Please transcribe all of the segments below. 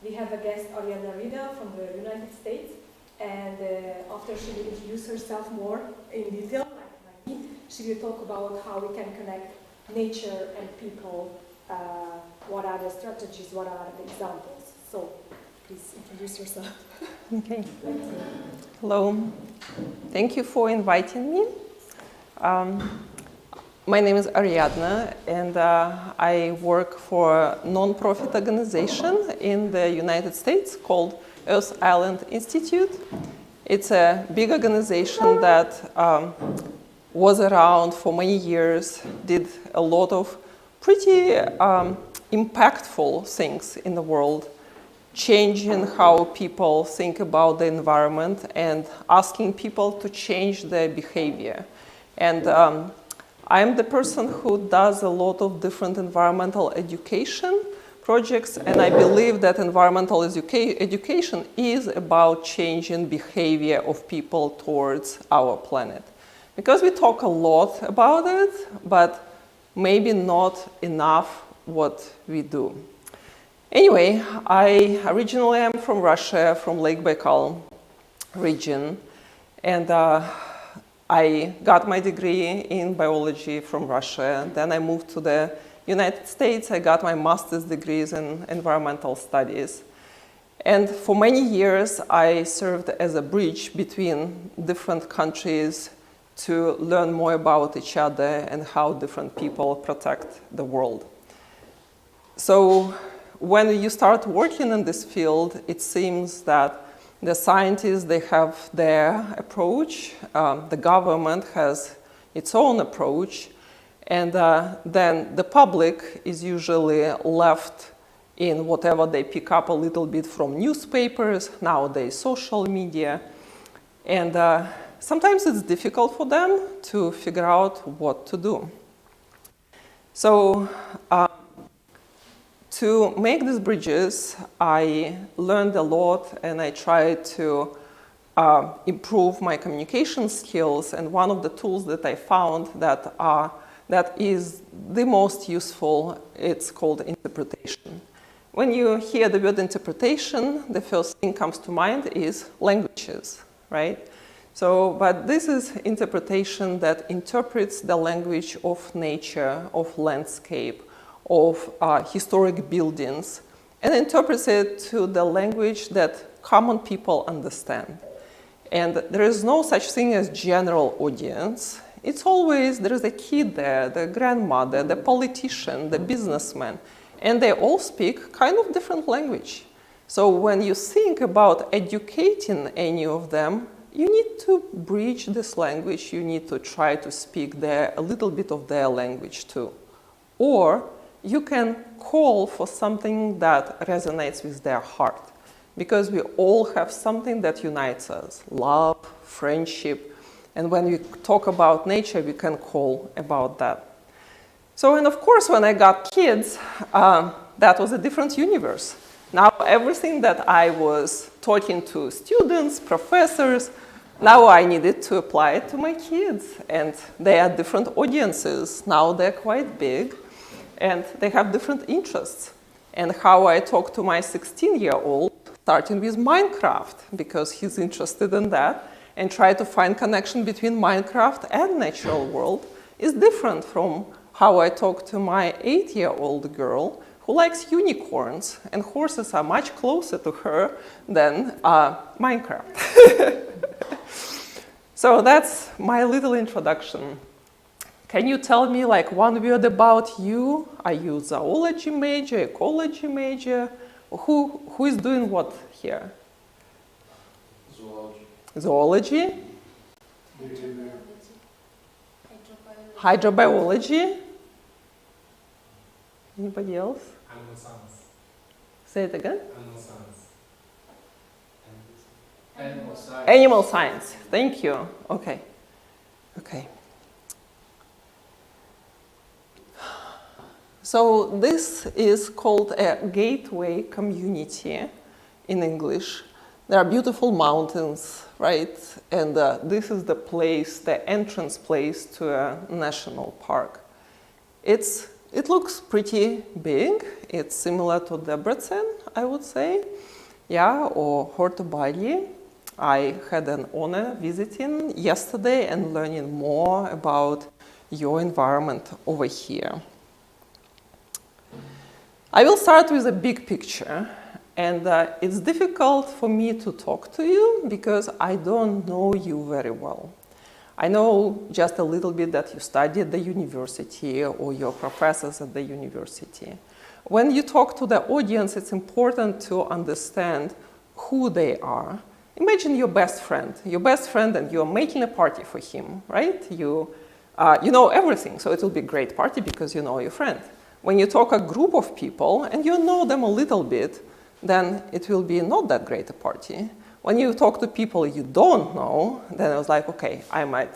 We have a guest, Ariadna Rida from the United States, and after she will introduce herself more in detail, like me, she will talk about how we can connect nature and people, what are the strategies, what are the examples. So, please introduce yourself. Okay. Hello. Thank you for inviting me. My name is Ariadna, and I work for a non-profit organization in the United States called Earth Island Institute. It's a big organization that was around for many years, did a lot of pretty impactful things in the world, changing how people think about the environment and asking people to change their behavior. And I'm the person who does a lot of different environmental education projects, and I believe that environmental education is about changing behavior of people towards our planet. Because we talk a lot about it, but maybe not enough what we do. Anyway, I originally am from Russia, from Lake Baikal region, and I got my degree in biology from Russia. Then I moved to the United States. I got my master's degrees in environmental studies. And for many years, I served as a bridge between different countries to learn more about each other and how different people protect the world. So when you start working in this field, it seems that the scientists, they have their approach, the government has its own approach, and then the public is usually left in whatever they pick up a little bit from newspapers, nowadays social media, and sometimes it's difficult for them to figure out what to do. So to make these bridges, I learned a lot and I tried to improve my communication skills. And one of the tools that I found that is the most useful, it's called interpretation. When you hear the word interpretation, the first thing comes to mind is languages, right? So, but this is interpretation that interprets the language of nature, of landscape, of historic buildings, and interprets it to the language that common people understand. And there is no such thing as general audience. It's always, there is a kid there, the grandmother, the politician, the businessman, and they all speak kind of different language. So when you think about educating any of them, you need to bridge this language, you need to try to speak a little bit of their language too. Or you can call for something that resonates with their heart, because we all have something that unites us, love, friendship, and when we talk about nature, we can call about that. So, and of course, when I got kids, that was a different universe. Now, everything that I was talking to students, professors, now I needed to apply it to my kids, and they are different audiences. Now they're quite big. And they have different interests. And how I talk to my 16-year-old, starting with Minecraft, because he's interested in that, and try to find connection between Minecraft and natural world, is different from how I talk to my 8-year-old girl, who likes unicorns, and horses are much closer to her than Minecraft. So that's my little introduction. Can you tell me like one word about you? Are you zoology major, ecology major? Who is doing what here? Zoology. Zoology? Hydrobiology? Anybody else? Animal science. Say it again? Animal science. Animal science. Animal science. Thank you. Okay. Okay. So this is called a gateway community in English. There are beautiful mountains, right? And this is the place, the entrance place to a national park. It's it looks pretty big. It's similar to Debrecen, I would say, yeah, or Hortobágy. I had an honor visiting yesterday and learning more about your environment over here. I will start with a big picture, and it's difficult for me to talk to you because I don't know you very well. I know just a little bit that you studied at the university or your professors at the university. When you talk to the audience, it's important to understand who they are. Imagine your best friend and you're making a party for him, right? You know everything, so it will be a great party because you know your friend. When you talk a group of people and you know them a little bit, then it will be not that great a party. When you talk to people you don't know, then I was like, okay, I might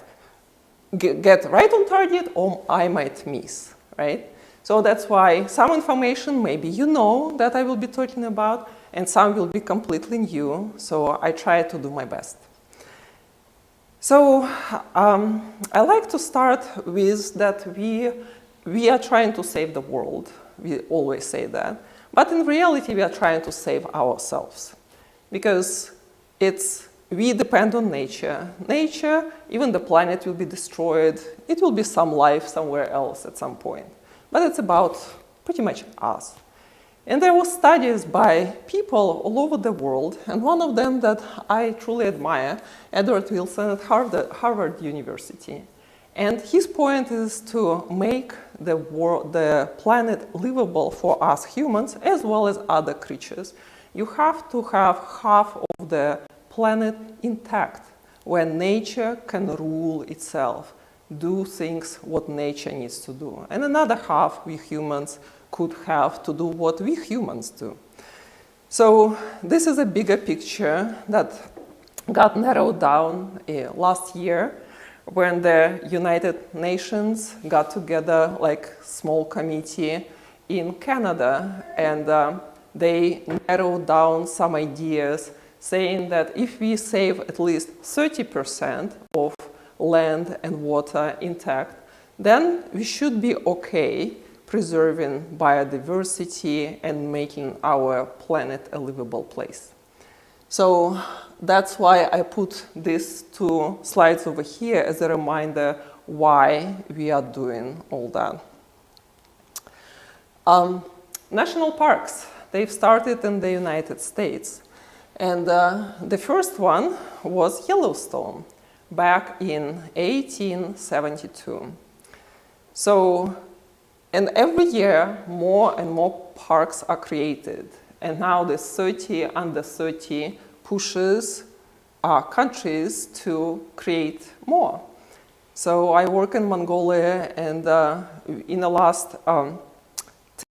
get right on target or I might miss, right? So that's why some information maybe you know that I will be talking about, and some will be completely new, so I try to do my best. So I like to start with that we are trying to save the world. We always say that. But in reality, we are trying to save ourselves. Because we depend on nature. Nature, even the planet will be destroyed. It will be some life somewhere else at some point. But it's about pretty much us. And there were studies by people all over the world, and one of them that I truly admire, Edward Wilson at Harvard University. And his point is to make the planet livable for us humans as well as other creatures. You have to have half of the planet intact, where nature can rule itself, do things what nature needs to do. And another half we humans could have to do what we humans do. So this is a bigger picture that got narrowed down last year when the United Nations got together like small committee in Canada, and they narrowed down some ideas saying that if we save at least 30% of land and water intact, then we should be okay preserving biodiversity and making our planet a livable place. So that's why I put these two slides over here as a reminder why we are doing all that. National parks, they've started in the United States. And the first one was Yellowstone back in 1872. So, and every year more and more parks are created. And now the under 30 pushes countries to create more. So I work in Mongolia, and in the last 10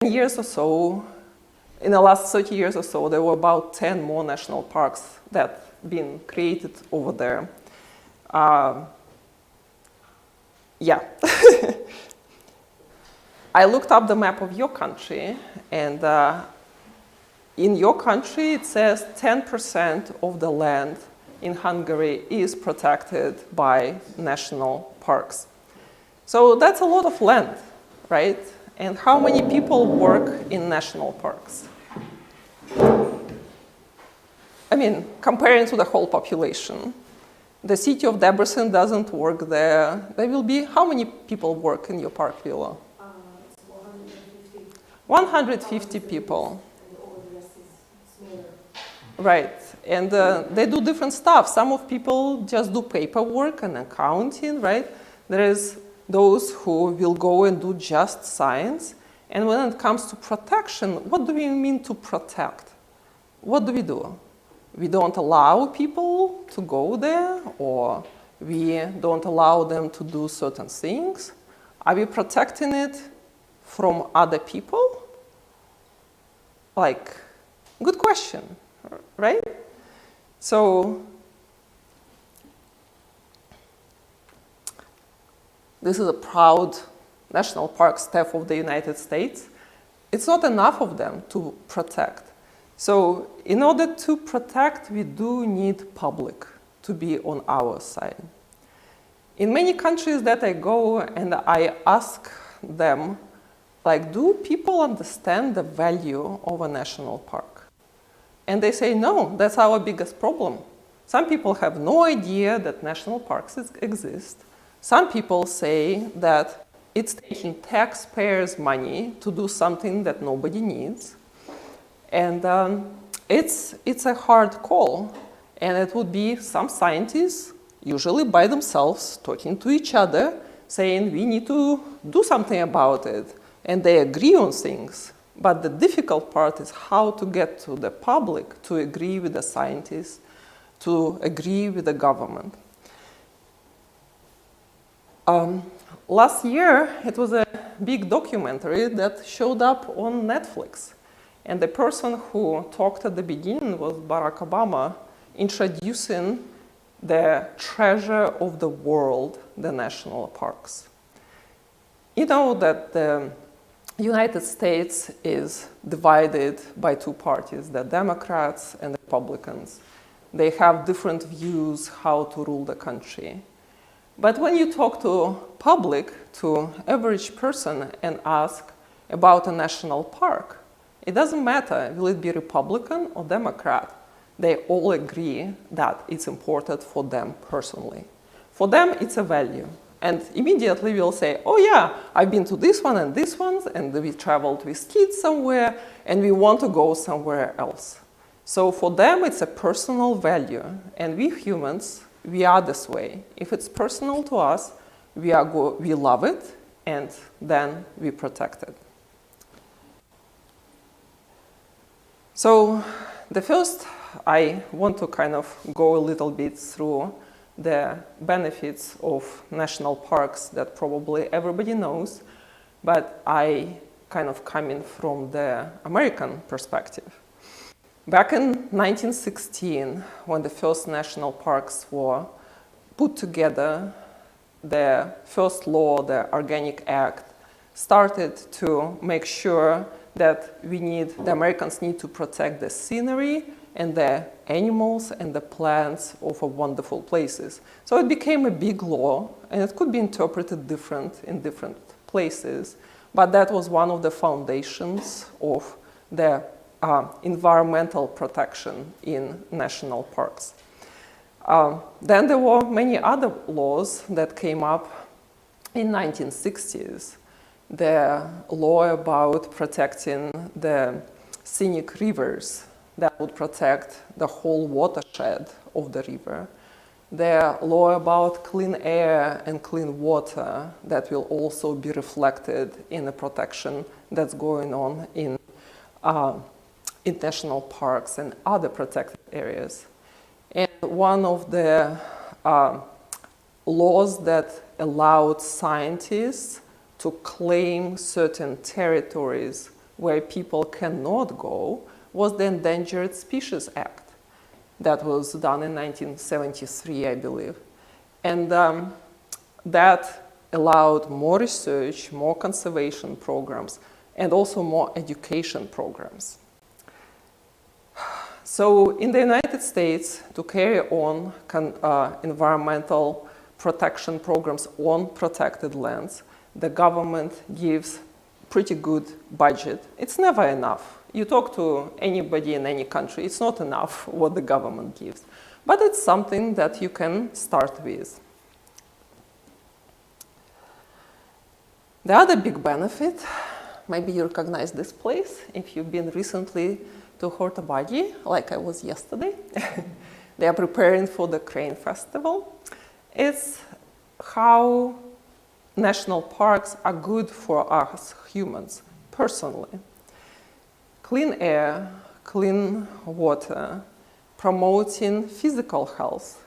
years or so, in the last 30 years or so, there were about 10 more national parks that have been created over there. Yeah. I looked up the map of your country, and in your country it says 10% of the land in Hungary is protected by national parks. So that's a lot of land, right? And how many people work in national parks? I mean, comparing to the whole population. The city of Debrecen doesn't work there. There will be, how many people work in your park, Villa? 150 people. Right, and they do different stuff. Some of people just do paperwork and accounting, right? There is those who will go and do just science. And when it comes to protection, what do we mean to protect? What do? We don't allow people to go there, or we don't allow them to do certain things. Are we protecting it from other people? Like, good question, right? So, this is a proud national park staff of the United States. It's not enough of them to protect. So, in order to protect, we do need public to be on our side. In many countries that I go and I ask them, like, do people understand the value of a national park? And they say, no, that's our biggest problem. Some people have no idea that national parks exist. Some people say that it's taking taxpayers' money to do something that nobody needs. And it's a hard call. And it would be some scientists, usually by themselves, talking to each other, saying we need to do something about it. And they agree on things. But the difficult part is how to get to the public to agree with the scientists, to agree with the government. Last year, it was a big documentary that showed up on Netflix. And the person who talked at the beginning was Barack Obama, introducing the treasure of the world, the national parks. You know that the United States is divided by two parties, the Democrats and the Republicans. They have different views how to rule the country. But when you talk to public, to average person and ask about a national park, it doesn't matter, will it be Republican or Democrat? They all agree that it's important for them personally. For them, it's a value. And immediately we'll say, oh yeah, I've been to this one and this one, and we traveled with kids somewhere, and we want to go somewhere else. So for them, it's a personal value. And we humans, we are this way. If it's personal to us, we love it, and then we protect it. So the first, I want to kind of go a little bit through the benefits of national parks that probably everybody knows, but I kind of come in from the American perspective. Back in 1916, when the first national parks were put together, the first law, the Organic Act, started to make sure that the Americans need to protect the scenery and the animals and the plants of wonderful places. So it became a big law, and it could be interpreted different in different places, but that was one of the foundations of the environmental protection in national parks. Then there were many other laws that came up in 1960s. The law about protecting the scenic rivers that would protect the whole watershed of the river. The law about clean air and clean water that will also be reflected in the protection that's going on in national parks and other protected areas. And one of the laws that allowed scientists to claim certain territories where people cannot go was the Endangered Species Act that was done in 1973, I believe. And that allowed more research, more conservation programs, and also more education programs. So in the United States, to carry on environmental protection programs on protected lands, the government gives pretty good budget. It's never enough. You talk to anybody in any country, it's not enough what the government gives. But it's something that you can start with. The other big benefit, maybe you recognize this place if you've been recently to Hortobagi, like I was yesterday. They are preparing for the Crane Festival. It's how national parks are good for us humans personally. Clean air, clean water, promoting physical health.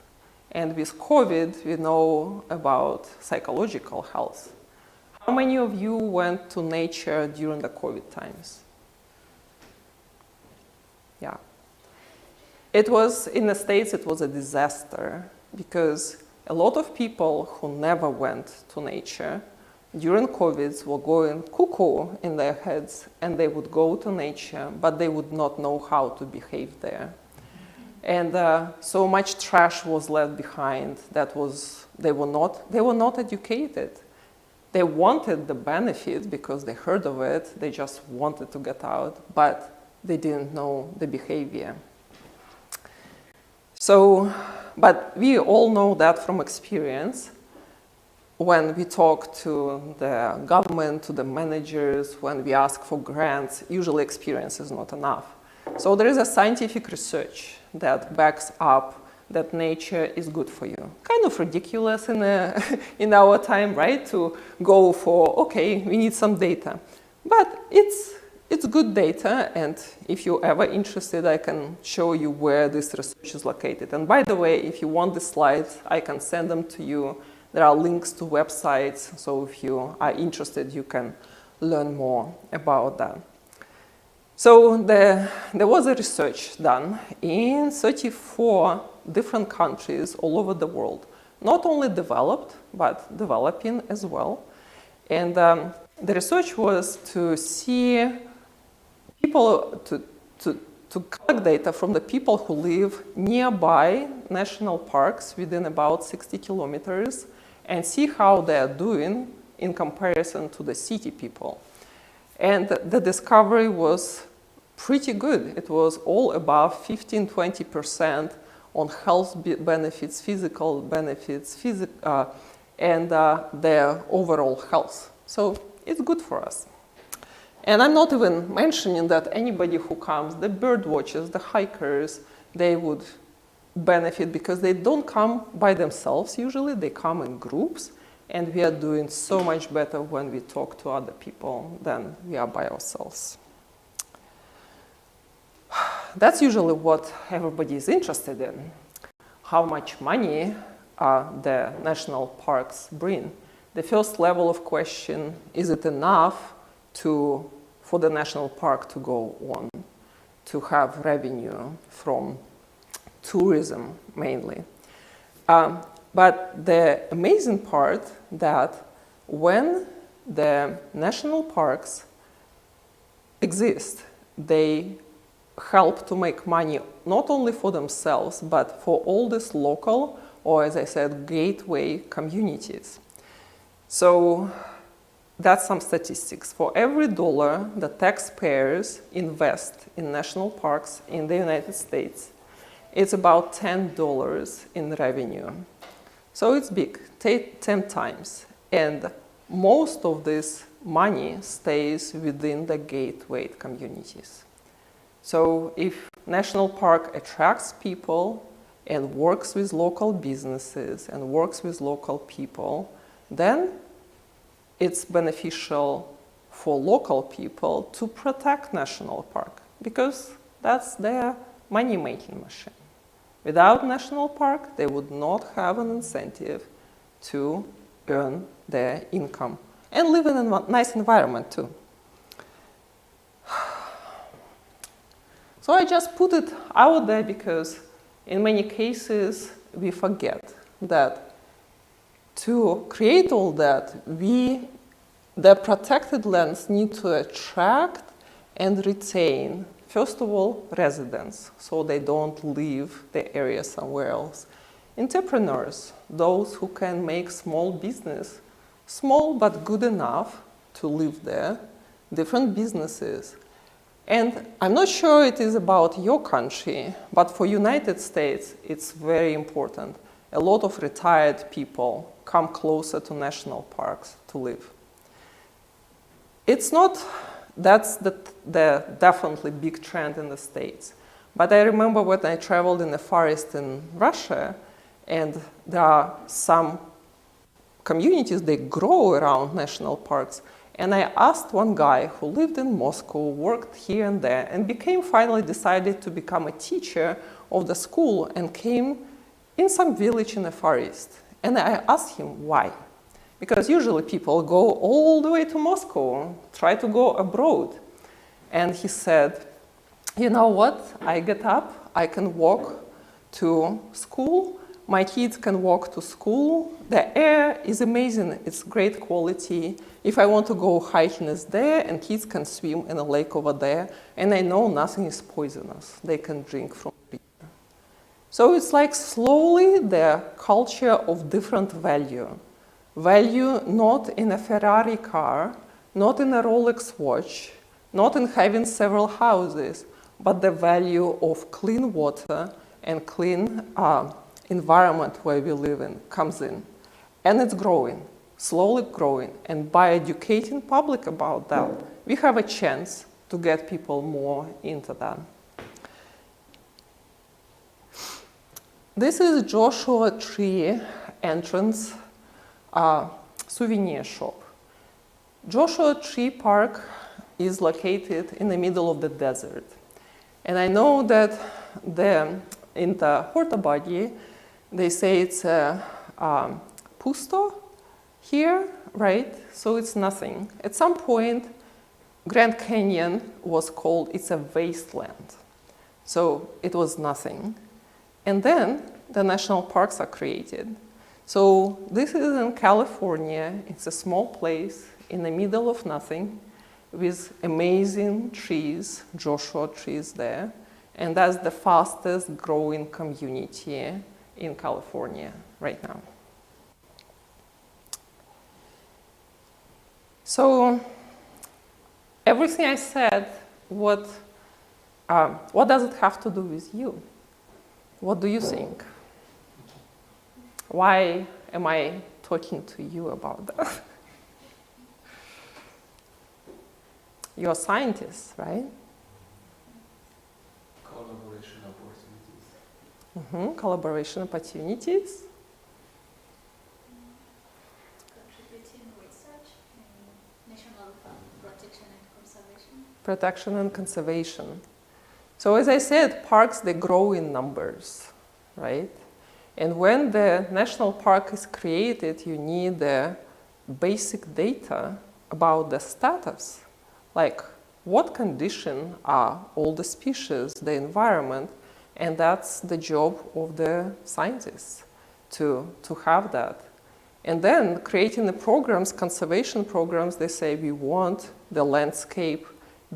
And with COVID, we know about psychological health. How many of you went to nature during the COVID times? Yeah. It was, in the States, it was a disaster because a lot of people who never went to nature during COVID were going cuckoo in their heads, and they would go to nature, but they would not know how to behave there. And so much trash was left behind that they were not educated. They wanted the benefit because they heard of it, they just wanted to get out, but they didn't know the behavior. So, but we all know that from experience. When we talk to the government, to the managers, when we ask for grants, usually experience is not enough. So there is a scientific research that backs up that nature is good for you. Kind of ridiculous in our time, right? To go for, okay, we need some data. But it's good data, and if you're ever interested, I can show you where this research is located. And by the way, if you want the slides, I can send them to you. There are links to websites, so if you are interested, you can learn more about that. So there was a research done in 34 different countries all over the world, not only developed, but developing as well. And the research was to see people, to collect data from the people who live nearby national parks within about 60 kilometers and see how they are doing in comparison to the city people. And the discovery was pretty good. It was all above 15–20% on health benefits, physical benefits, and their overall health. So it's good for us. And I'm not even mentioning that anybody who comes, the bird watchers, the hikers, they would benefit because they don't come by themselves usually, they come in groups, and we are doing so much better when we talk to other people than we are by ourselves. That's usually what everybody is interested in. How much money the national parks bring. The first level of question, is it enough for the national park to go on, to have revenue from tourism mainly? But the amazing part that when the national parks exist, they help to make money not only for themselves, but for all these local, or as I said, gateway communities. So that's some statistics. For every dollar the taxpayers invest in national parks in the United States, it's about $10 in revenue. So it's big, 10 times. And most of this money stays within the gateway communities. So if national park attracts people and works with local businesses and works with local people, then it's beneficial for local people to protect national park because that's their money-making machine. Without national park, they would not have an incentive to earn their income and live in a nice environment too. So I just put it out there because in many cases we forget that to create all that, the protected lands need to attract and retain, first of all, residents, so they don't leave the area somewhere else. Entrepreneurs, those who can make small business, small but good enough to live there, different businesses. And I'm not sure it is about your country, but for United States, it's very important. A lot of retired people come closer to national parks to live. It's not, that's the definitely big trend in the States. But I remember when I traveled in the Far East in Russia, and there are some communities, they grow around national parks. And I asked one guy who lived in Moscow, worked here and there, and finally decided to become a teacher of the school and came in some village in the Far East. And I asked him why. Because usually people go all the way to Moscow, try to go abroad. And he said, you know what, I get up, I can walk to school, my kids can walk to school, the air is amazing, it's great quality. If I want to go hiking, it's there, and kids can swim in a lake over there, and I know nothing is poisonous. They can drink from the river. So it's like slowly the culture of different value Value not in a Ferrari car, not in a Rolex watch, not in having several houses, but the value of clean water and clean environment where we live in comes in. And it's growing, slowly growing. And by educating public about that, we have a chance to get people more into that. This is Joshua Tree entrance souvenir shop. Joshua Tree Park is located in the middle of the desert. And I know that in the Horta body, they say it's pusto here, right? So it's nothing. At some point, Grand Canyon was called, it's a wasteland. So it was nothing. And then the national parks are created. So this is in California. It's a small place in the middle of nothing with amazing trees, Joshua trees there. And that's the fastest growing community in California right now. So everything I said, what does it have to do with you? What do you think? Why am I talking to you about that? You're scientists, right? Collaboration opportunities. Collaboration opportunities. Contributing research in national protection and conservation. Protection and conservation. So as I said, parks, they grow in numbers, right? And when the national park is created, you need the basic data about the status. Like, what condition are all the species, the environment, and that's the job of the scientists to have that. And then creating the programs, conservation programs, they say we want the landscape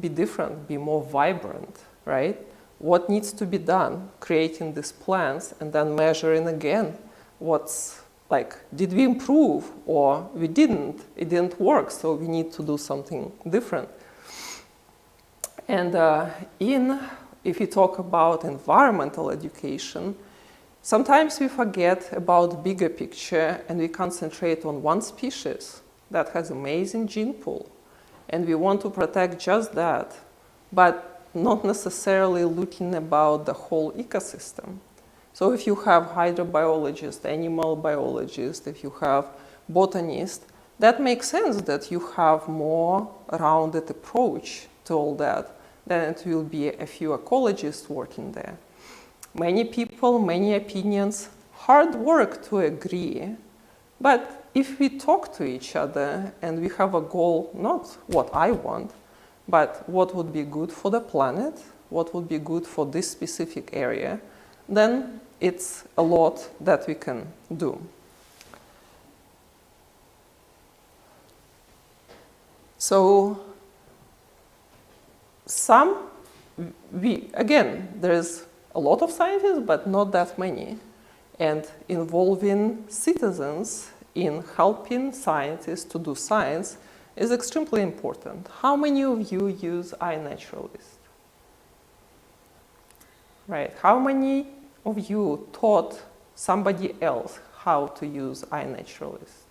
be different, be more vibrant, right? What needs to be done, creating these plans, and then measuring again what's like, did we improve or we didn't? It didn't work, so we need to do something different. And if you talk about environmental education, sometimes we forget about bigger picture and we concentrate on one species that has amazing gene pool. And we want to protect just that, but not necessarily looking about the whole ecosystem. So if you have hydrobiologist, animal biologist, if you have botanist, that makes sense that you have more rounded approach to all that. Then it will be a few ecologists working there. Many people, many opinions, hard work to agree. But if we talk to each other and we have a goal, not what I want, but what would be good for the planet, what would be good for this specific area, then it's a lot that we can do. So again, there's a lot of scientists, but not that many. And involving citizens in helping scientists to do science is extremely important. How many of you use iNaturalist? Right, how many of you taught somebody else how to use iNaturalist?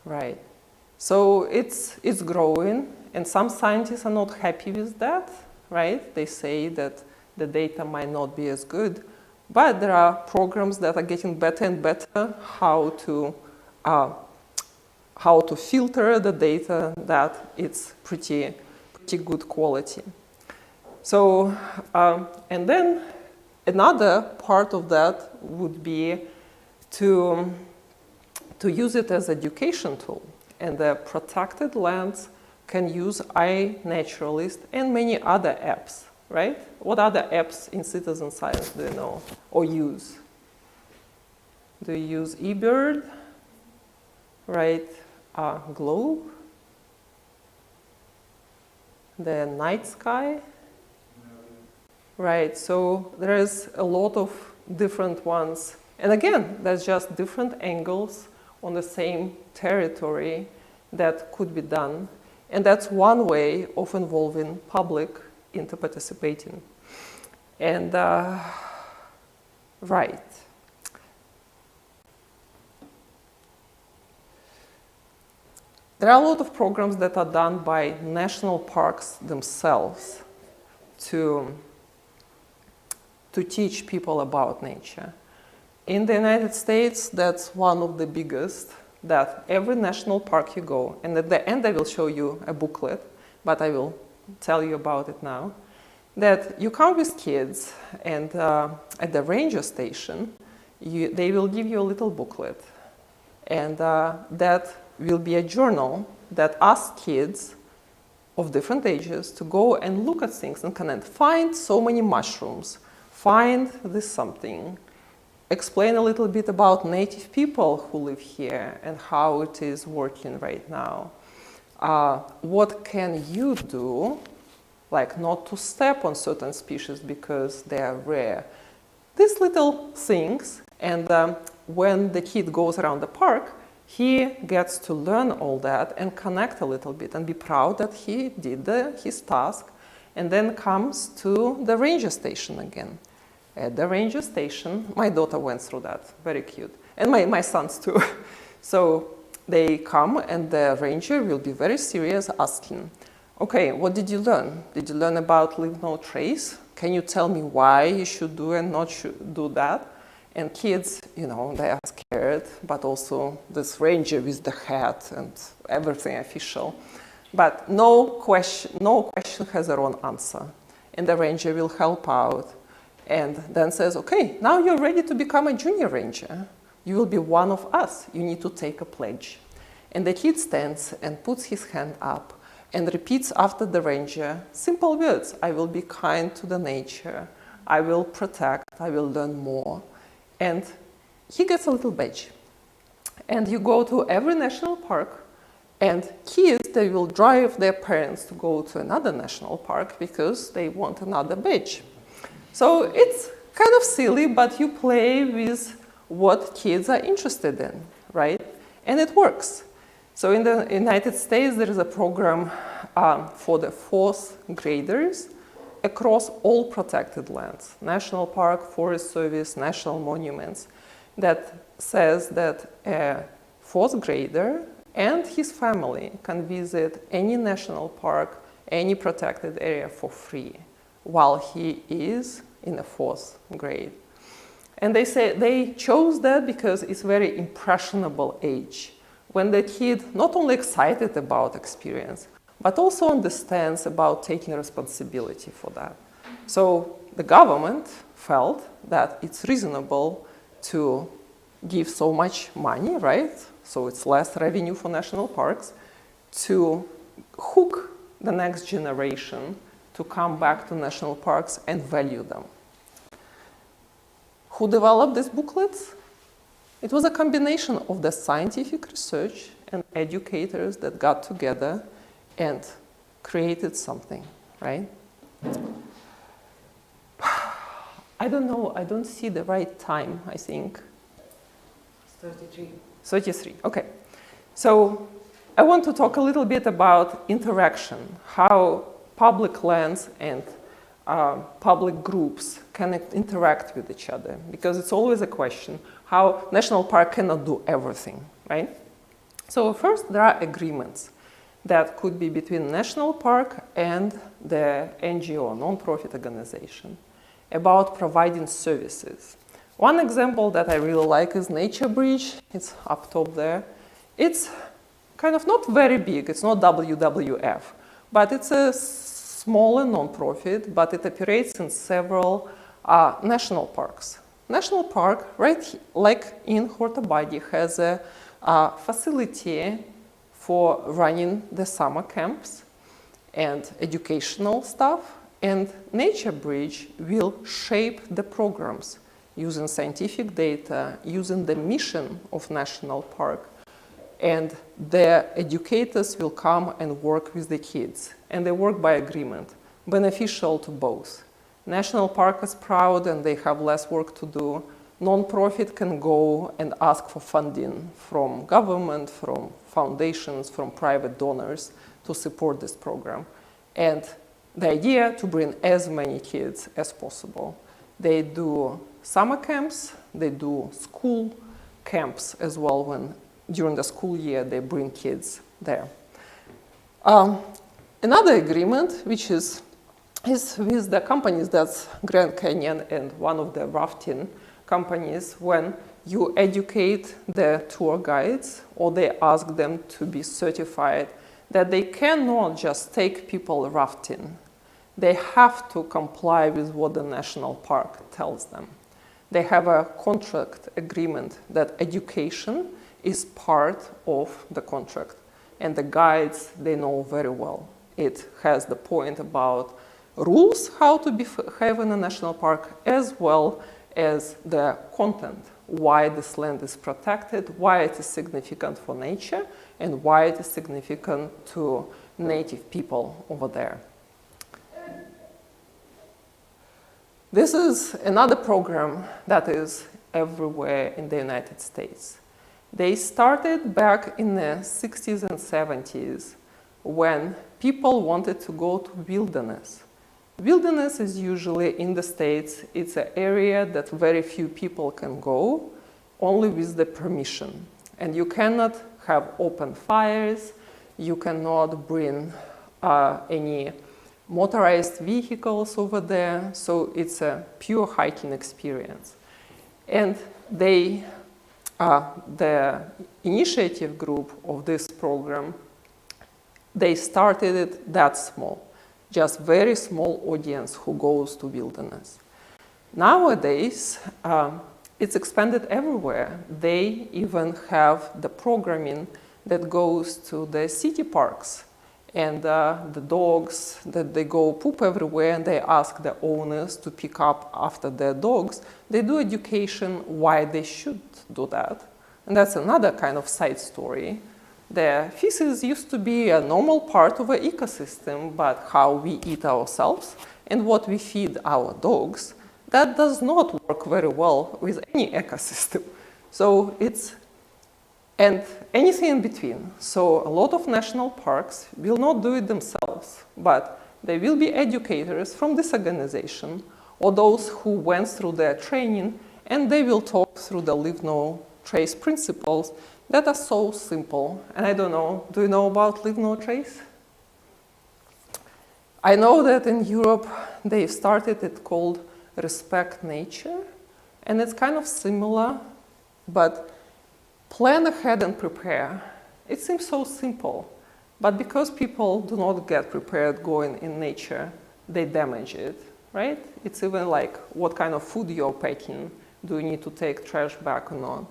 Right, so it's growing, and some scientists are not happy with that, right? They say that the data might not be as good, but there are programs that are getting better and better how to filter the data that it's pretty good quality. So, and then another part of that would be to use it as education tool. And the protected lands can use iNaturalist and many other apps, right? What other apps in citizen science do you know or use? Do you use eBird, right? Globe, the night sky, right? So there's a lot of different ones. And again, there's just different angles on the same territory that could be done. And that's one way of involving public into participating. And right. There are a lot of programs that are done by national parks themselves to teach people about nature. In the United States, that's one of the biggest, that every national park you go, and at the end I will show you a booklet, but I will tell you about it now, that you come with kids and at the ranger station, they will give you a little booklet. And that will be a journal that asks kids of different ages to go and look at things and connect. Find so many mushrooms, find this something, explain a little bit about native people who live here and how it is working right now. What can you do, like not to step on certain species because they are rare? These little things, and when the kid goes around the park, he gets to learn all that and connect a little bit and be proud that he did his task, and then comes to the ranger station again. At the ranger station, my daughter went through that, very cute, and my sons too. So they come and the ranger will be very serious, asking, okay, what did you learn? Did you learn about leave no trace? Can you tell me why you should do and not should do that? And kids, you know, they are scared, but also this ranger with the hat and everything official. But no question has their own answer. And the ranger will help out and then says, okay, now you're ready to become a junior ranger. You will be one of us. You need to take a pledge. And the kid stands and puts his hand up and repeats after the ranger simple words. I will be kind to the nature. I will protect. I will learn more. And he gets a little badge. And you go to every national park, and kids, they will drive their parents to go to another national park because they want another badge. So it's kind of silly, but you play with what kids are interested in, right? And it works. So in the United States, there is a program for the 4th graders across all protected lands, national park, forest service, national monuments, that says that a 4th grader and his family can visit any national park, any protected area for free while he is in the 4th grade. And they say they chose that because it's a very impressionable age, when the kid not only excited about experience, but also understands about taking responsibility for that. So the government felt that it's reasonable to give so much money, right? So it's less revenue for national parks, to hook the next generation to come back to national parks and value them. Who developed these booklets? It was a combination of the scientific research and educators that got together and created something, right? I don't know, I don't see the right time, I think. 33. 33, okay. So I want to talk a little bit about interaction, how public lands and public groups can interact with each other, because it's always a question how national park cannot do everything, right? So first, there are agreements that could be between national park and the NGO, non-profit organization, about providing services. One example that I really like is Nature Bridge. It's up top there. It's kind of not very big. It's not WWF, but it's a smaller non-profit, but it operates in several national parks. National park, right, like in Hortobadi, has a facility for running the summer camps and educational stuff, and Nature Bridge will shape the programs using scientific data, using the mission of national park, and the educators will come and work with the kids, and they work by agreement, beneficial to both. National park is proud and they have less work to do. non-profit can go and ask for funding from government, from foundations, from private donors to support this program. And the idea to bring as many kids as possible. They do summer camps, they do school camps as well when during the school year they bring kids there. Another agreement, which is with the companies, that's Grand Canyon and one of the rafting companies, when you educate the tour guides or they ask them to be certified that they cannot just take people rafting. They have to comply with what the national park tells them. They have a contract agreement that education is part of the contract. And the guides, they know very well. It has the point about rules, how to behave in a national park, as well as the content, why this land is protected, why it is significant for nature, and why it is significant to native people over there. This is another program that is everywhere in the United States. They started back in the 60s and 70s when people wanted to go to wilderness. Wilderness is usually in the States, it's an area that very few people can go, only with the permission. And you cannot have open fires, you cannot bring any motorized vehicles over there, so it's a pure hiking experience. And they, the initiative group of this program, they started it that small, just very small audience who goes to wilderness. Nowadays, it's expanded everywhere. They even have the programming that goes to the city parks. And the dogs, that they go poop everywhere and they ask the owners to pick up after their dogs. They do education why they should do that. And that's another kind of side story. The feces used to be a normal part of an ecosystem, but how we eat ourselves and what we feed our dogs, that does not work very well with any ecosystem. So it's and anything in between. So a lot of national parks will not do it themselves, but they will be educators from this organization or those who went through their training, and they will talk through the leave no trace principles that are so simple. And I don't know, do you know about leave no trace? I know that in Europe they started it called respect nature, and it's kind of similar, but plan ahead and prepare. It seems so simple, but because people do not get prepared going in nature, they damage it, right? It's even like what kind of food you're packing. Do you need to take trash back or not?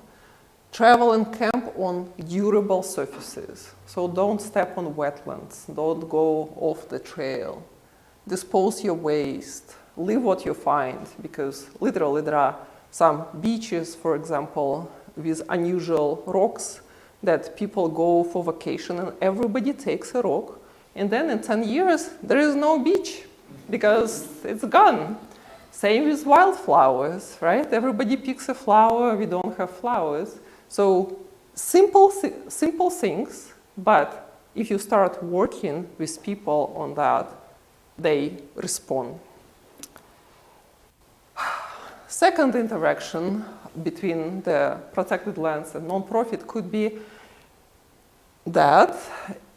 Travel and camp on durable surfaces. So don't step on wetlands, don't go off the trail. Dispose your waste, leave what you find, because literally there are some beaches, for example, with unusual rocks that people go for vacation and everybody takes a rock, and then in 10 years there is no beach because it's gone. Same with wildflowers, right? Everybody picks a flower, we don't have flowers. So simple things, but if you start working with people on that, they respond. Second interaction between the protected lands and non-profit could be that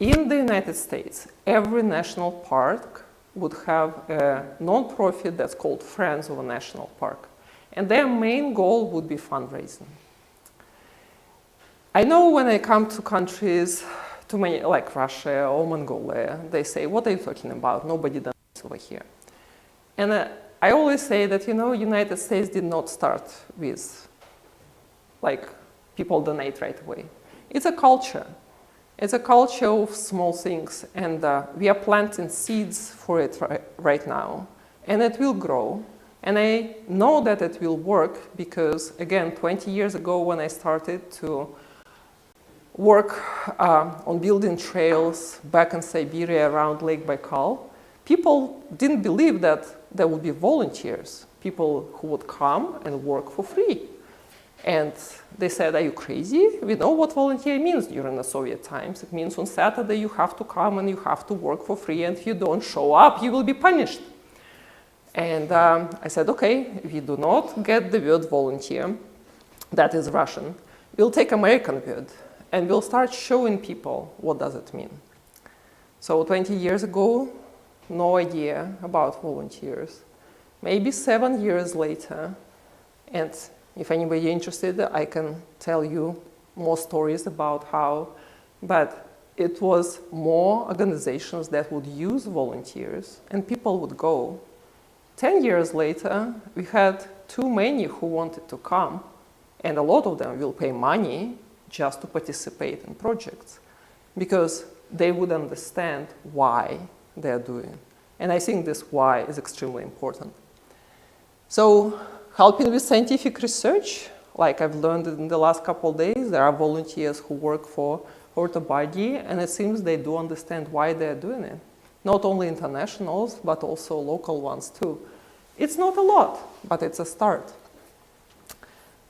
in the United States, every national park would have a non-profit that's called Friends of a National Park. And their main goal would be fundraising. I know when I come to countries, to many, like Russia or Mongolia, they say, what are you talking about? Nobody does this over here. And I always say that, you know, United States did not start with, like, people donate right away. It's a culture. It's a culture of small things, and we are planting seeds for it right now, and it will grow. And I know that it will work because, again, 20 years ago when I started to work on building trails back in Siberia around Lake Baikal, people didn't believe that there would be volunteers, people who would come and work for free. And they said, are you crazy? We know what volunteer means during the Soviet times. It means on Saturday you have to come and you have to work for free, and if you don't show up, you will be punished. And I said, okay, we do not get the word volunteer, that is Russian. We'll take American word, and we'll start showing people what does it mean. So 20 years ago, no idea about volunteers. Maybe 7 years later, and if anybody interested, I can tell you more stories about how, but it was more organizations that would use volunteers and people would go. 10 years later, we had too many who wanted to come, and a lot of them will pay money just to participate in projects because they would understand why they're doing. And I think this why is extremely important. So helping with scientific research, like I've learned in the last couple of days, there are volunteers who work for Ortobody, and it seems they do understand why they're doing it. Not only internationals, but also local ones too. It's not a lot, but it's a start.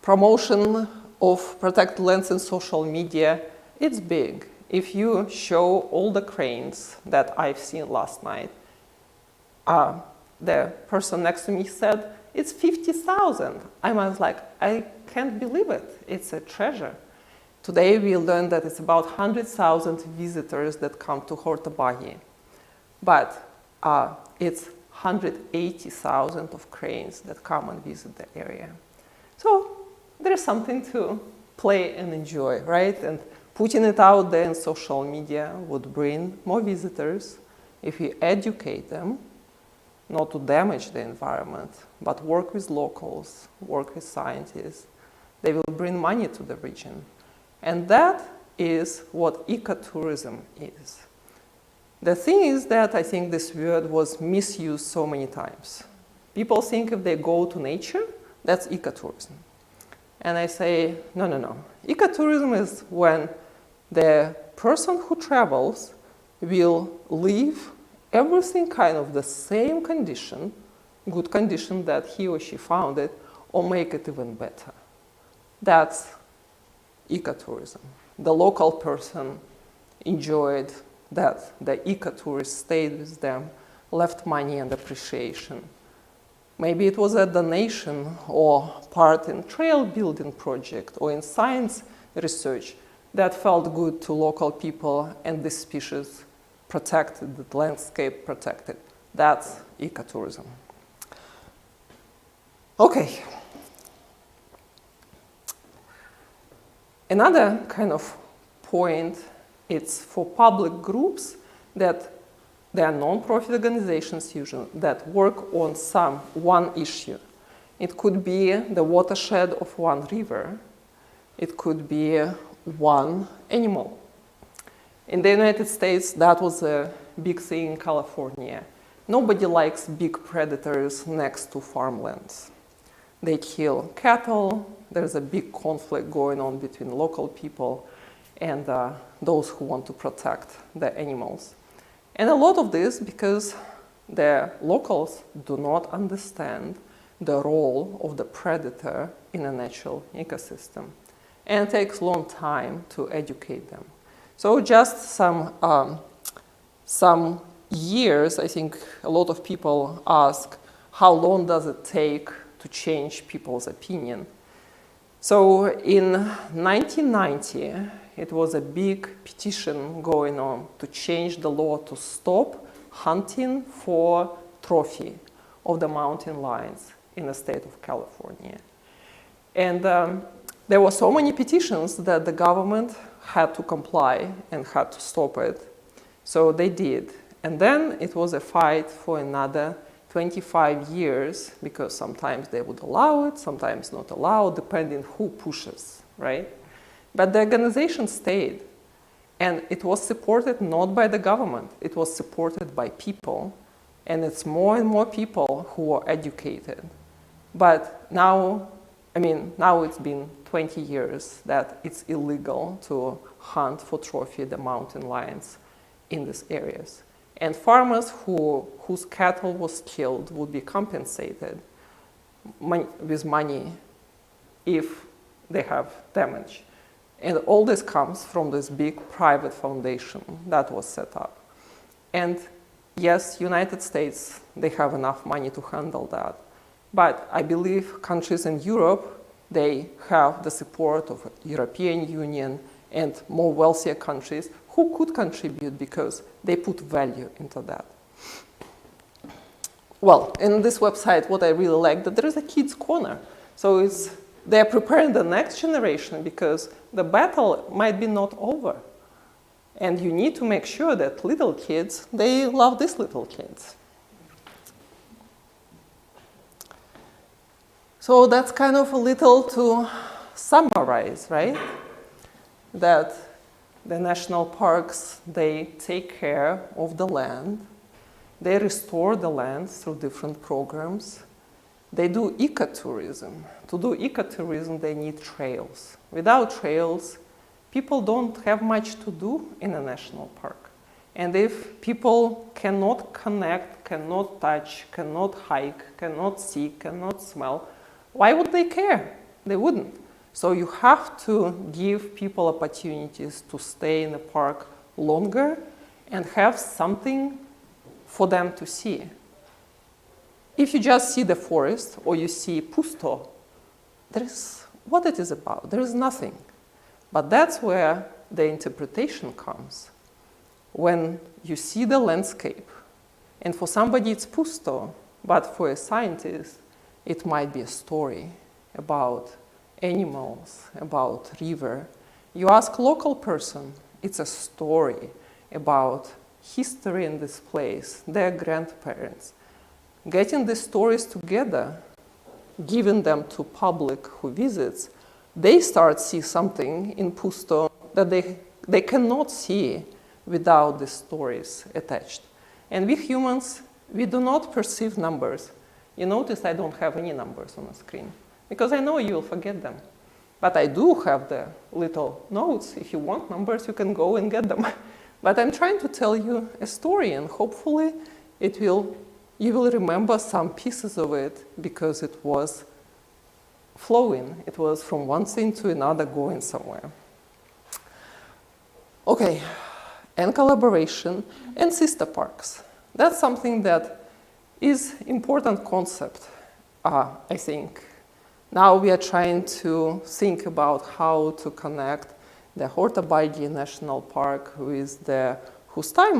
Promotion of protected lands in social media, it's big. If you show all the cranes that I've seen last night, the person next to me said, it's 50,000. I was like, I can't believe it. It's a treasure. Today we learned that it's about 100,000 visitors that come to Hortobahi. But it's 180,000 of cranes that come and visit the area. So there's something to play and enjoy, right? And putting it out there in social media would bring more visitors if we educate them, not to damage the environment, but work with locals, work with scientists. They will bring money to the region. And that is what ecotourism is. The thing is that I think this word was misused so many times. People think if they go to nature, that's ecotourism. And I say, no, no, no. Ecotourism is when the person who travels will leave everything kind of the same condition, good condition that he or she found it, or make it even better. That's ecotourism. The local person enjoyed that. The ecotourist stayed with them, left money and appreciation. Maybe it was a donation or part in trail building project or in science research that felt good to local people and the species protected, the landscape protected. That's ecotourism. Okay. Another kind of point, it's for public groups that they are non-profit organizations usually that work on one issue. It could be the watershed of one river. It could be one animal. In the United States, that was a big thing in California. Nobody likes big predators next to farmlands. They kill cattle. There's a big conflict going on between local people and those who want to protect the animals. And a lot of this because the locals do not understand the role of the predator in a natural ecosystem. And it takes a long time to educate them. So just some years, I think a lot of people ask, how long does it take to change people's opinion? So in 1990, it was a big petition going on to change the law to stop hunting for trophy of the mountain lions in the state of California. And there were so many petitions that the government had to comply and had to stop it. So they did. And then it was a fight for another 25 years because sometimes they would allow it, sometimes not allow, depending who pushes, right? But the organization stayed. And it was supported not by the government, it was supported by people. And it's more and more people who are educated. But now, now it's been 20 years that it's illegal to hunt for trophy the mountain lions in these areas. And farmers whose cattle was killed would be compensated with money if they have damage. And all this comes from this big private foundation that was set up. And yes, United States, they have enough money to handle that. But I believe countries in Europe, they have the support of European Union and more wealthier countries who could contribute because they put value into that. Well, in this website, what I really like, that there is a kids' corner. So they're preparing the next generation because the battle might be not over. And you need to make sure that little kids, they love these little kids. So that's kind of a little to summarize, right? That the national parks, they take care of the land. They restore the land through different programs. They do ecotourism. To do ecotourism, they need trails. Without trails, people don't have much to do in a national park. And if people cannot connect, cannot touch, cannot hike, cannot see, cannot smell, why would they care? They wouldn't. So you have to give people opportunities to stay in the park longer and have something for them to see. If you just see the forest or you see pusto, there is what it is about. There is nothing. But that's where the interpretation comes. When you see the landscape, and for somebody it's pusto, but for a scientist, it might be a story about animals, about river. You ask local person, it's a story about history in this place, their grandparents. Getting these stories together, giving them to public who visits, they start see something in Pusto that they cannot see without the stories attached. And we humans, we do not perceive numbers. You notice I don't have any numbers on the screen because I know you will forget them. But I do have the little notes. If you want numbers, you can go and get them. But I'm trying to tell you a story, and hopefully you will remember some pieces of it because it was flowing. It was from one thing to another going somewhere. Okay, and collaboration and sister parks. That's something that is important concept, I think. Now we are trying to think about how to connect the Horta-Baigi National Park with the Hustai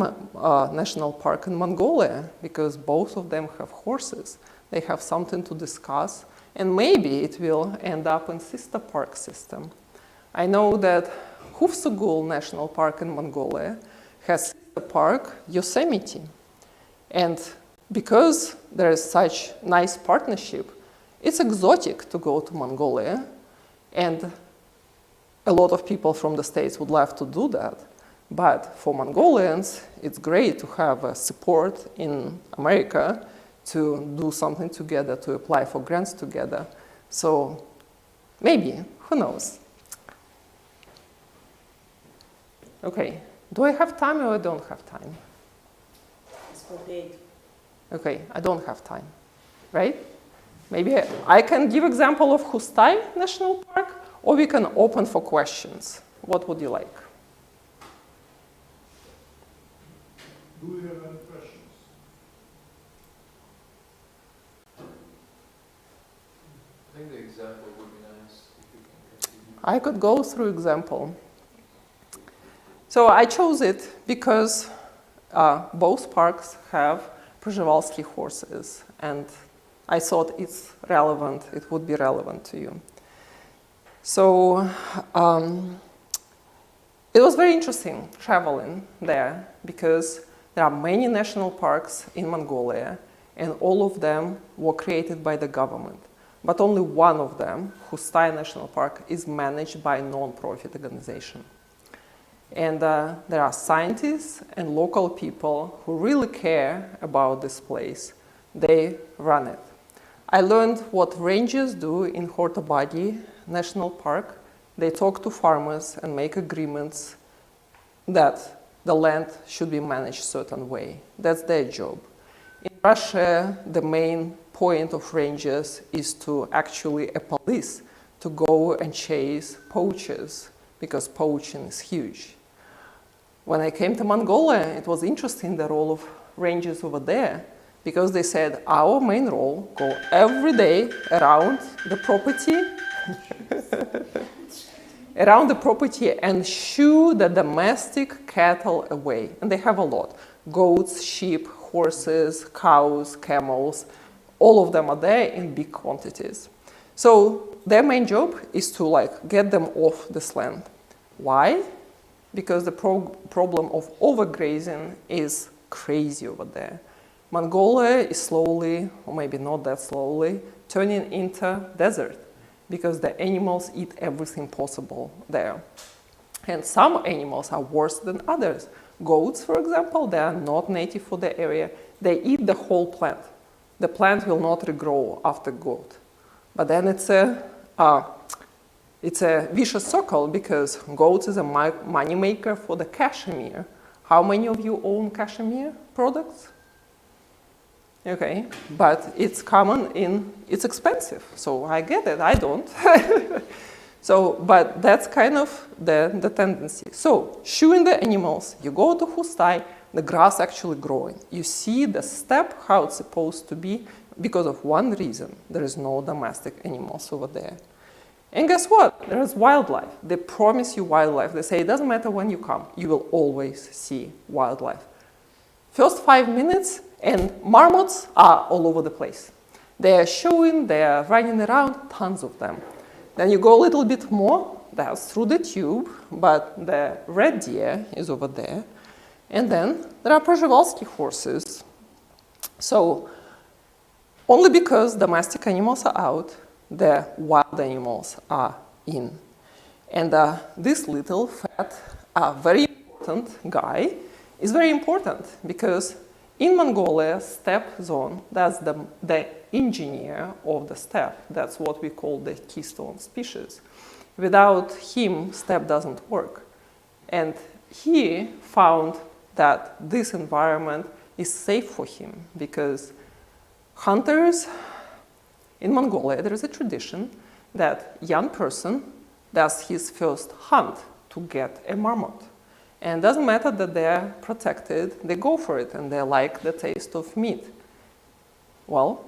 National Park in Mongolia, because both of them have horses. They have something to discuss, and maybe it will end up in sister park system. I know that DE-EvolZool National Park in Mongolia has sister park Yosemite. And because there is such nice partnership, it's exotic to go to Mongolia, and a lot of people from the States would love to do that. But for Mongolians, it's great to have support in America to do something together, to apply for grants together. So maybe, who knows? Okay, do I have time or I don't have time? It's 48. Okay, I don't have time, right? Maybe I can give example of Hustai National Park, or we can open for questions. What would you like? Do we have any questions? I think the example would be nice if you can continue. I could go through example. So I chose it because both parks have Przhevalsky horses, and I thought it's relevant, it would be relevant to you. So it was very interesting traveling there because there are many national parks in Mongolia, and all of them were created by the government. But only one of them, Hustai National Park, is managed by a non-profit organization. And there are scientists and local people who really care about this place. They run it. I learned what rangers do in Horta-Baigi National Park. They talk to farmers and make agreements that the land should be managed a certain way. That's their job. In Russia, the main point of rangers is to actually police to go and chase poachers because poaching is huge. When I came to Mongolia, it was interesting the role of rangers over there because they said our main role go every day around the property and shoo the domestic cattle away. And they have a lot. Goats, sheep, horses, cows, camels, all of them are there in big quantities. So their main job is to get them off this land. Why? Because the problem of overgrazing is crazy over there. Mongolia is slowly, or maybe not that slowly, turning into desert because the animals eat everything possible there. And some animals are worse than others. Goats, for example, they are not native for the area. They eat the whole plant. The plant will not regrow after goat. But then it's a vicious circle because goats is a money maker for the cashmere. How many of you own cashmere products? Okay, but it's it's expensive, so I get it, I don't. But that's kind of the tendency. So, shooing the animals, you go to Hustai, the grass actually growing. You see the steppe how it's supposed to be because of one reason. There is no domestic animals over there. And guess what? There is wildlife. They promise you wildlife. They say it doesn't matter when you come, you will always see wildlife. First 5 minutes, and marmots are all over the place. They are showing, they are running around, tons of them. Then you go a little bit more, that's through the tube, but the red deer is over there. And then there are Przhevalsky horses. So only because domestic animals are out, the wild animals are in. And this little fat, very important guy is very important because in Mongolia, steppe zone, that's the engineer of the steppe. That's what we call the keystone species. Without him, steppe doesn't work. And he found that this environment is safe for him because hunters in Mongolia, there is a tradition that young person does his first hunt to get a marmot. And it doesn't matter that they're protected, they go for it and they like the taste of meat. Well,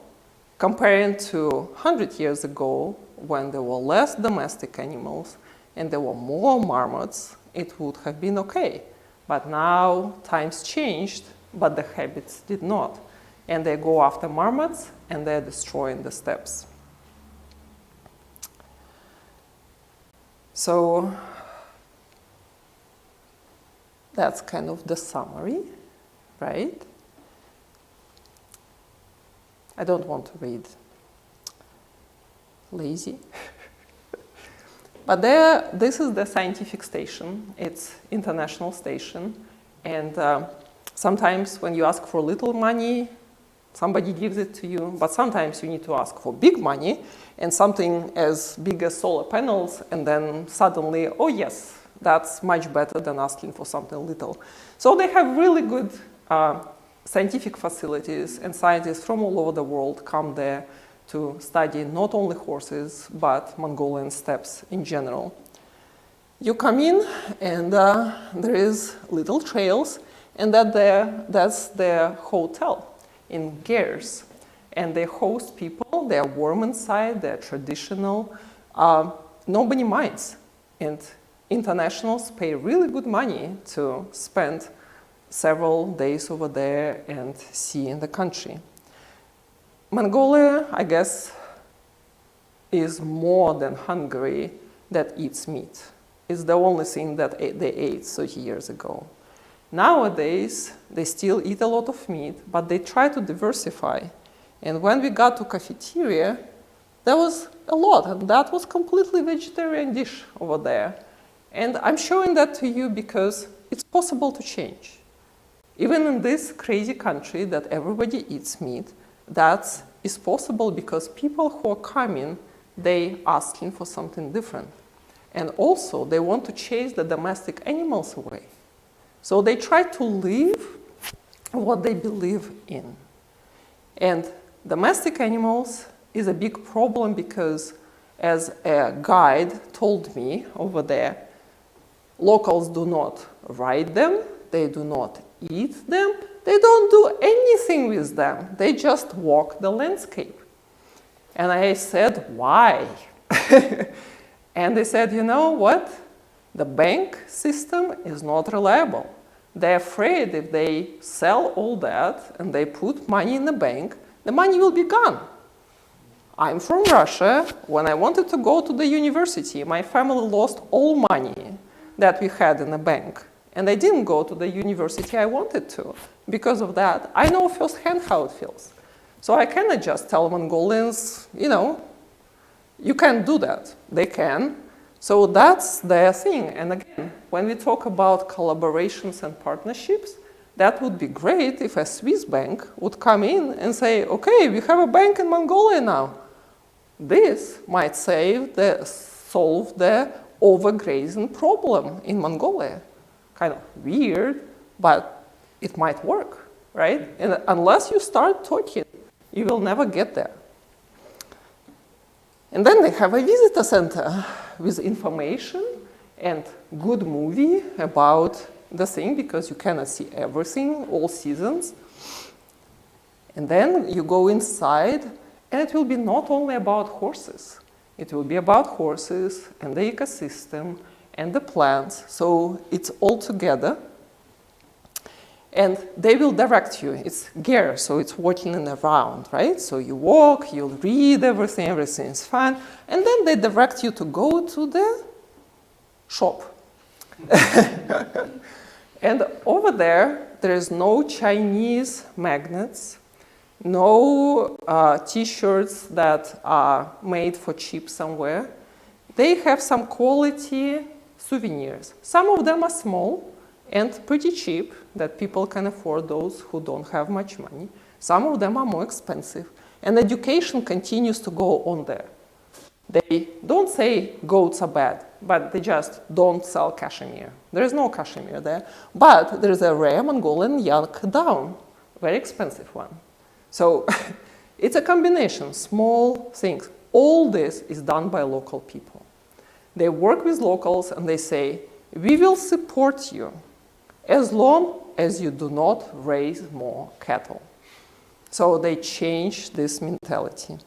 comparing to 100 years ago, when there were less domestic animals and there were more marmots, it would have been okay. But now times changed, but the habits did not. And they go after marmots and they're destroying the steppes. So that's kind of the summary, right? I don't want to read. Lazy. But this is the scientific station. It's international station. And sometimes when you ask for little money, somebody gives it to you. But sometimes you need to ask for big money and something as big as solar panels. And then suddenly, oh yes, that's much better than asking for something little. So they have really good scientific facilities, and scientists from all over the world come there to study not only horses, but Mongolian steppes in general. You come in, and there is little trails, and that's their hotel in Gers. And they host people, they're warm inside, they're traditional. Nobody minds. And internationals pay really good money to spend several days over there and see in the country. Mongolia, I guess, is more than Hungary that eats meat. It's the only thing that they ate 30 years ago. Nowadays, they still eat a lot of meat, but they try to diversify. And when we got to cafeteria, there was a lot, and that was completely vegetarian dish over there. And I'm showing that to you because it's possible to change. Even in this crazy country that everybody eats meat, that is possible because people who are coming, they asking for something different. And also, they want to chase the domestic animals away. So they try to live what they believe in. And domestic animals is a big problem because as a guide told me over there, locals do not ride them, they do not eat them, they don't do anything with them. They just walk the landscape. And I said, why? And they said, you know what? The bank system is not reliable. They're afraid if they sell all that and they put money in the bank, the money will be gone. I'm from Russia. When I wanted to go to the university, my family lost all money that we had in the bank. And I didn't go to the university I wanted to. Because of that, I know firsthand how it feels. So I cannot just tell Mongolians, you know, you can't do that. They can. So that's their thing. And again, when we talk about collaborations and partnerships, that would be great if a Swiss bank would come in and say, okay, we have a bank in Mongolia now. This might solve the overgrazing problem in Mongolia. Kind of weird, but it might work, right? And unless you start talking, you will never get there. And then they have a visitor center with information and good movie about the thing, because you cannot see everything, all seasons. And then you go inside, and it will be not only about horses. It will be about horses and the ecosystem and the plants. So it's all together. And they will direct you. It's gear, so it's walking in around, right? So you walk, you'll read everything, everything is fine. And then they direct you to go to the shop. And over there is no Chinese magnets, no T-shirts that are made for cheap somewhere. They have some quality souvenirs. Some of them are small and pretty cheap, that people can afford, those who don't have much money. Some of them are more expensive. And education continues to go on there. They don't say goats are bad, but they just don't sell cashmere. There is no cashmere there. But there is a rare Mongolian yak down, very expensive one. So it's a combination, small things. All this is done by local people. They work with locals and they say, we will support you as long as you do not raise more cattle. So they change this mentality.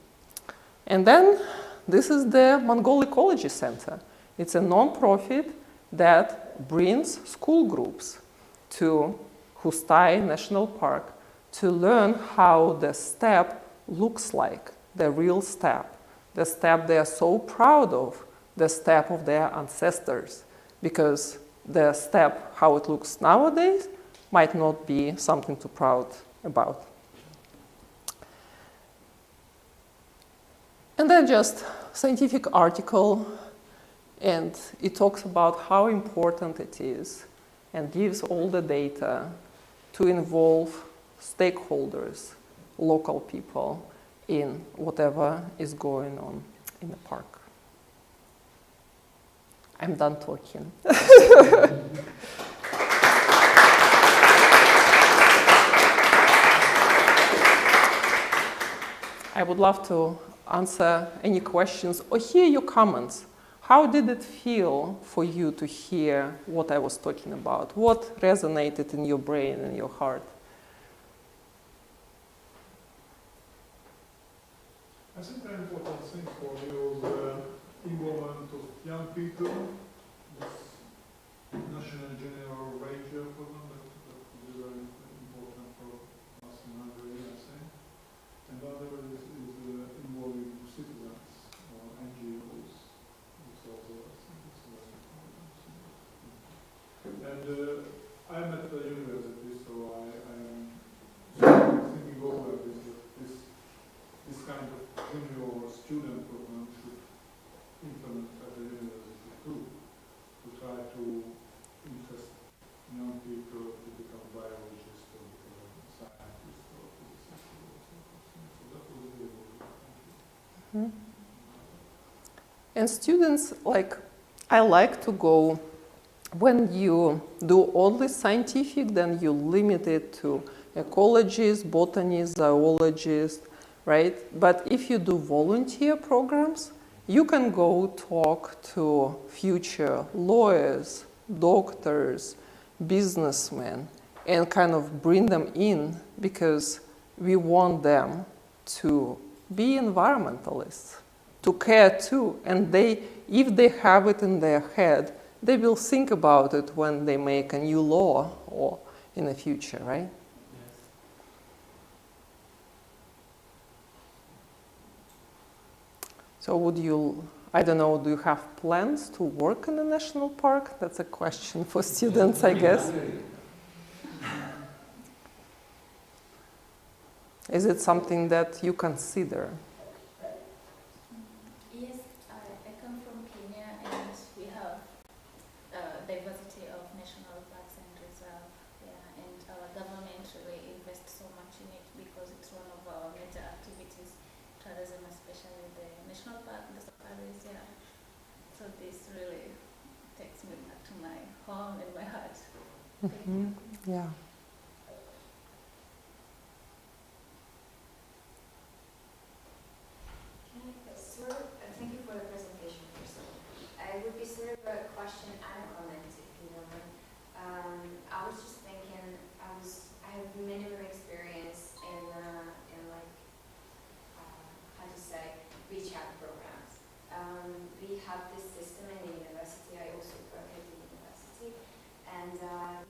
And then this is the Mongol Ecology Center. It's a non-profit that brings school groups to Hustai National Park to learn how the steppe looks like, the real steppe, the steppe they are so proud of, the steppe of their ancestors, because the steppe, how it looks nowadays, might not be something too proud about. And then just scientific article, and it talks about how important it is and gives all the data to involve stakeholders, local people, in whatever is going on in the park. I'm done talking. I would love to answer any questions or hear your comments. How did it feel for you to hear what I was talking about? What resonated in your brain and your heart? I think the important thing for me was the involvement of young people, this national general ranger program that is very important for us in Hungary, I think. And the other is involving citizens or NGOs. It's also, I think, it's very important. And I'm at the university, so I am thinking over this kind of junior student program should implement at the university too, to try to interest young people to become biologists or become scientists or physicists or something. So that was really good. And students, I like to go, when you do only scientific, then you limit it to ecologists, botanists, zoologists, right? But if you do volunteer programs, you can go talk to future lawyers, doctors, businessmen, and kind of bring them in because we want them to be environmentalists, to care too. And they, if they have it in their head, they will think about it when they make a new law or in the future, right? So would you, I don't know, do you have plans to work in a national park? That's a question for students, I guess. Is it something that you consider? Yes, I come from Kenya and we have diversity of national parks and reserve. Yeah, and our government really invests so much in it because it's one of our major activities, tourism, especially the national park, the safaris. Yeah, so this really takes me back to my home and my heart. Mm-hmm. Yeah. Thank you for the presentation, first of all. I would be sort of a question and a comment, if you don't mind. I was just thinking, I have minimal experience in like, how to say, reach out programs. We have this system in the university. I also work at the university, and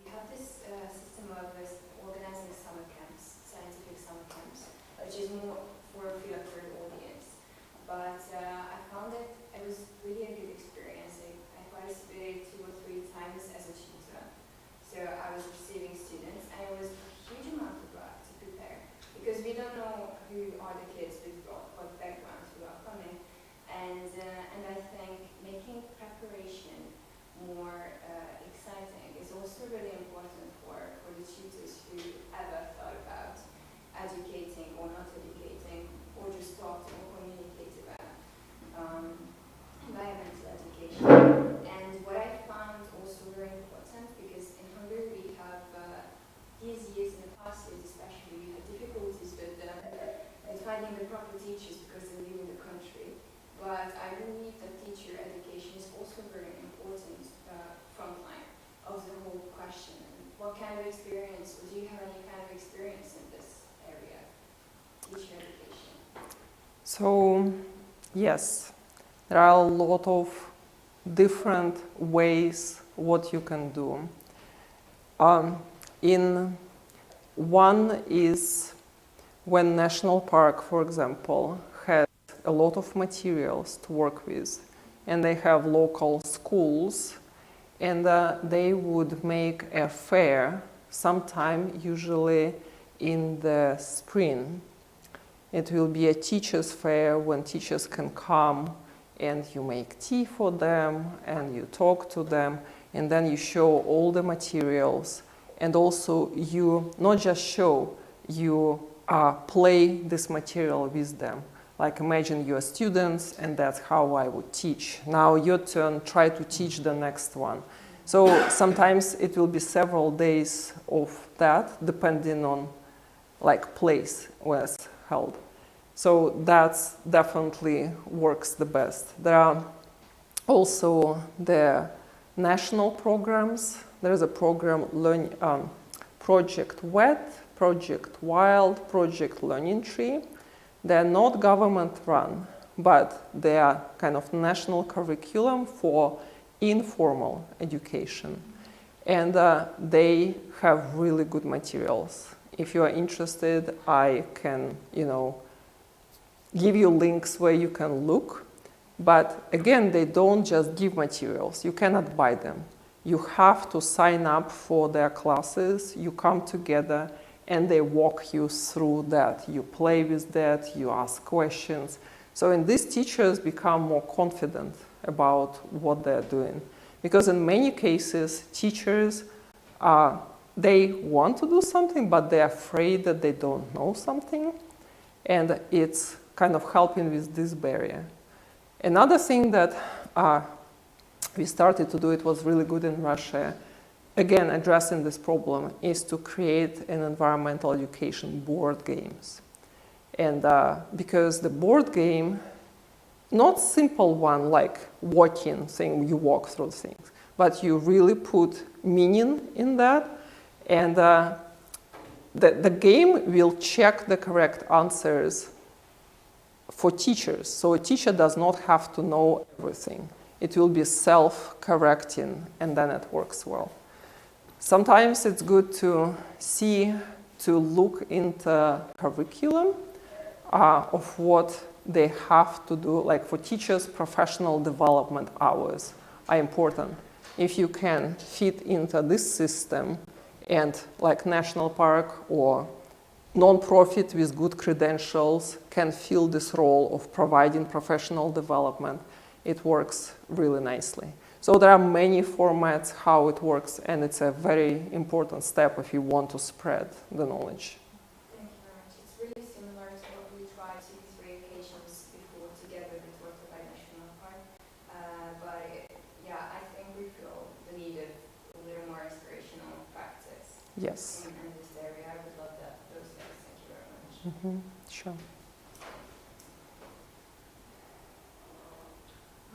we have this system of organizing summer camps, scientific summer camps, which is more for a filtered audience. But I found that it was really a good experience. I participated 2 or 3 times as a tutor. So I was receiving students, and it was a huge amount of work to prepare because we don't know who are the kids with what backgrounds who are coming. And I think making preparation more exciting is also really important for the tutors who ever thought about educating or not educating or just talking or communicate about environmental education. And what I found also very important, because in Hungary we have these years, in the past years especially, we had difficulties with finding the proper teachers because they live in the country. But I believe that teacher education is also very important frontline of the whole question. What kind of experience, or do you have any kind of experience in this area, teacher education? So, yes, there are a lot of different ways what you can do. One is when national park, for example, has a lot of materials to work with, and they have local schools, and they would make a fair sometime, usually in the spring. It will be a teachers' fair when teachers can come and you make tea for them and you talk to them, and then you show all the materials, and also you not just show, you play this material with them. Like imagine you're students and that's how I would teach. Now your turn, try to teach the next one. So sometimes it will be several days of that depending on like place where it's held. So that's definitely works the best. There are also the national programs. There is a program, Project WET, Project WILD, Project Learning Tree. They're not government run, but they are kind of national curriculum for informal education. And they have really good materials. If you are interested, I can, give you links where you can look. But again, they don't just give materials. You cannot buy them. You have to sign up for their classes. You come together and they walk you through that. You play with that, you ask questions. So in these teachers become more confident about what they're doing. Because in many cases, teachers, they want to do something, but they're afraid that they don't know something. And it's kind of helping with this barrier. Another thing that we started to do, it was really good in Russia, again, addressing this problem, is to create an environmental education board games. And because the board game, not simple one like walking, saying you walk through things, but you really put meaning in that, and the game will check the correct answers for teachers. So a teacher does not have to know everything. It will be self-correcting, and then it works well. Sometimes it's good to look into curriculum of what they have to do. Like for teachers, professional development hours are important. If you can fit into this system, and like national park or non-profit with good credentials can fill this role of providing professional development, it works really nicely. So there are many formats how it works, and it's a very important step if you want to spread the knowledge. Thank you very much. It's really similar to what we tried 2-3 occasions before together with Orthogai National Park. But yeah, I think we feel the need of a little more inspirational practice Yes. in this area. I would love that. Those guys. Thank you very much. Sure.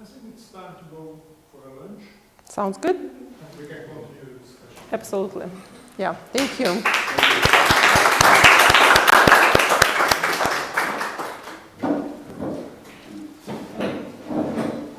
I think it's time to go for a lunch. Sounds good? And we can continue the discussion. Absolutely. Yeah, thank you.